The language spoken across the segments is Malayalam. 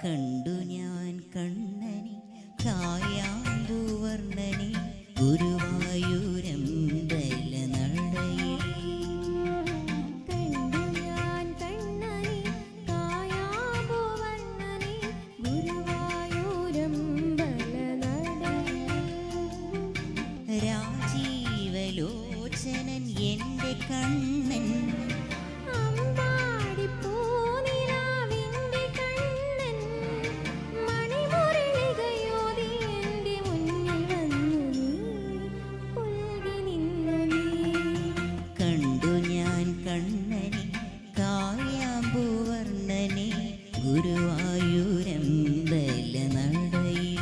കണ്ടു ഞാൻ കണ്ണനെ കായാമ്പൂവർണ്ണനെ ഗുരുവായൂരമ്പല നടയിൽ. കണ്ടു ഞാൻ കണ്ണനെ കായാമ്പൂവർണ്ണനെ ഗുരുവായൂരമ്പല നടയിൽ. രാജീവലോചനൻ എൻ്റെ കണ്ണൻ കണ്ണനെ കായാമ്പൂവർണ്ണനെ ഗുരുവായൂരമ്പല നടയിൽ.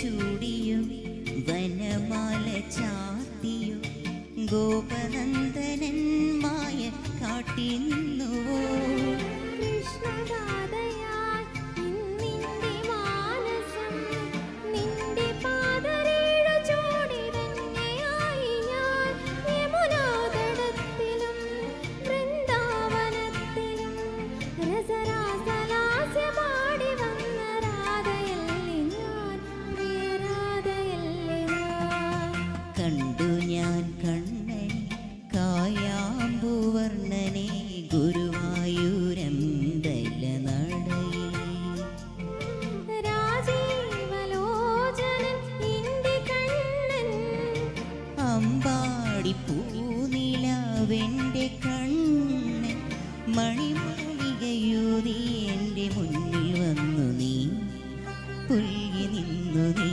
ചൂടിയോ വനമാല ചാത്തിയോ ഗോപനന്ദനൻ മായ കാട്ടി നിന്നുവോ. കണ്ടു ഞാൻ കണ്ണനെ കായാമ്പൂവർണ്ണനെ ഗുരുവായൂരമ്പല നടയിൽ. അമ്പാടി പൂനിലാവെൻ്റെ കണ്ണൻ മണിമാളികയൂതി എൻ്റെ മുന്നിൽ വന്നു നീ പുൽകി നിന്നു നീ.